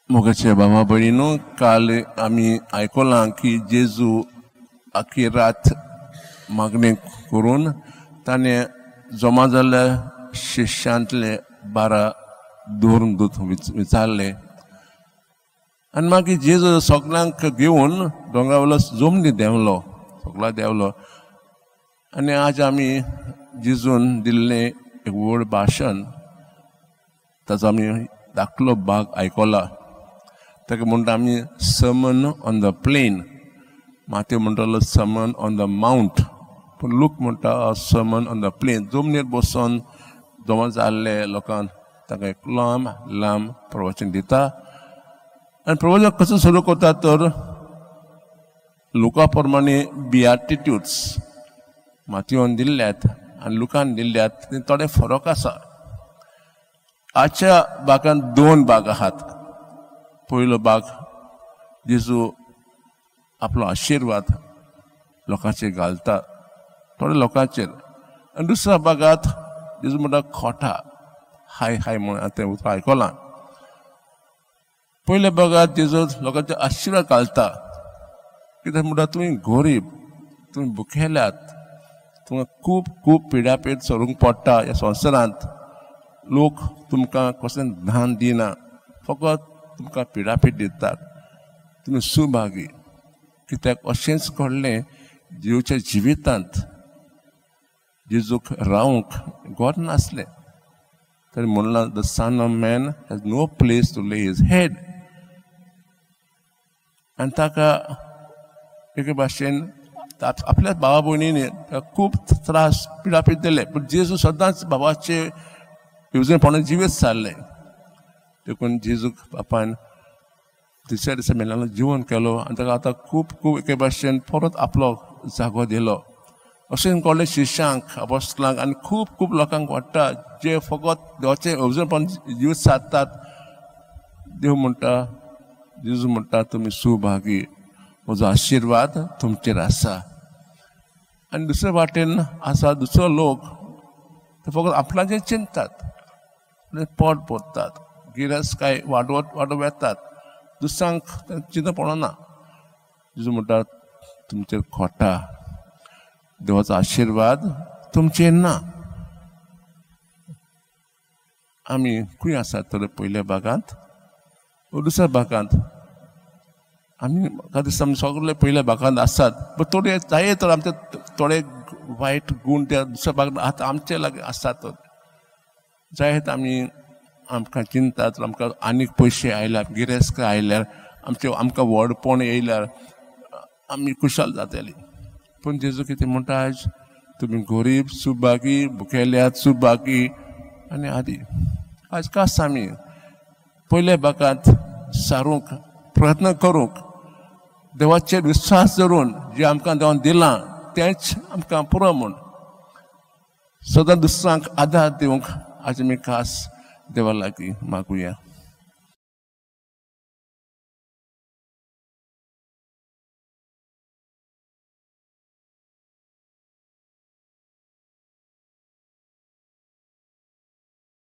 मोगाचे बाबा भयणीनो, काल आम्ही आयकलां की जेजू आखी रात मागणी करून ताणें जमा जाल्ल्या शिष्यांतले 12 दवरून विचारले आनी मागीर जेजू सगळ्यांक घेवन दोंगरा वयलो जमनी देंवलो, सगळा देंवलो. आनी आज आमी जेजून दिल्लें एक व्हड भाशण ताचो आमी धाकलो भाग आयकला. ताका म्हणटा आमी सर्मन ऑन द प्लेन. माथ्यो म्हणटालो सर्मन ऑन द माउंट, पूण लूक म्हणटा सर्मन ऑन द प्लेन. जमनीर बसून जमा जाल्ले लोकांक ताका एक लांब प्रवचन दिता. आनी प्रवचन कसो सुरू करता तर लुका प्रमाणे बियाटिट्यूड्स माथ्योन दिल्ल्यात आनी लुकान दिल्ल्यात, थोडे फरक आसा. आजच्या भागांत 2 भाग आहात. पयलो भाग जेजू आपलो आशिर्वाद लोकांचेर घालता, थोड्या लोकांचेर. आनी दुसऱ्या भागांत जेजू म्हणटा खोटा हाय हाय म्हणून तें उतर आयकलां. पयल्या भागांत जेजू लोकांचे आशिर्वाद घालता. कित्याक म्हणटा तुमी गरीब, तुमी भुकेल्यात, तुमकां खूब खूब पिडापीड सोरूंक पडटा ह्या संवसारांत. लोक तुमकां कसलें ज्ञान दिना, फकत तुमकां पिडापीड दितात. तुमी सुभागी. कित्याक अशेंच घडलें जेजूच्या जिवितांत. जेजूक रावंक घर नासलें, तर म्हणलां the son of man has no place to lay his head. आनी ताका एके भाशेन आपल्या भावा भयणींनी खूब त्रास पिडापीड दिले, पूण जेजू सदांच बाबाचे येवजणपणान जिवीत सारलें. देखून जेजूक बापायन दुसऱ्या दिसा मेलांना जिवन केलो आनी ताका आतां खूब खूब एके भाशेन परत आपलो जागो दिलो. अशें कोणे शिश्यांक अपोस्तलांक आनी खूब खूब लोकांक वाडटा जे फकत देवाचें येवजणपण जिवीत सारतात. देव म्हणटा, जेजू म्हणटा तुमी सुभागी, म्हजो आशिर्वाद तुमचेर आसा. आनी दुसरे वाटेन आसा दुसरो लोक, ते फकत आपणाचें चिंततात, पोट भरतात, गिरेस्त वाडोवप येतात, दुसऱ्यांक चिंता पडना. जेजू म्हणटा तुमचेर खोटा, देवाचो आशिर्वाद तुमचेर ना. आमी खंय आसात तर पयल्या भागांत दुसऱ्या भागांत आमी म्हाका दिसता आमी सगळे पयल्या भागांत आसात. पूण थोडे जाय तर आमचे थोडे वायट गूण त्या दुसऱ्या भागांत आमचे लागीं आसात. जायत आमी आमकां चिंतात, आमकां आनीक पयशे आयल्यार, गिरेस्त आयल्यार, आमकां व्हडपण येयल्यार आमी खुशाल जातली. पूण जेजू कितें म्हणटा, आज तुमी गरीब सुभागी, भुकेल्यात सुभागी आनी आदी. आज कास आमी पयल्या भागांत सारूंक प्रयत्न करूंक, देवाचेर विश्वास दवरून जे आमकां देवान दिलां तेंच आमकां पुरो म्हूण सदां दुसऱ्यांक आदार दिवंक आज आमी खास देवा लागीं मागुया.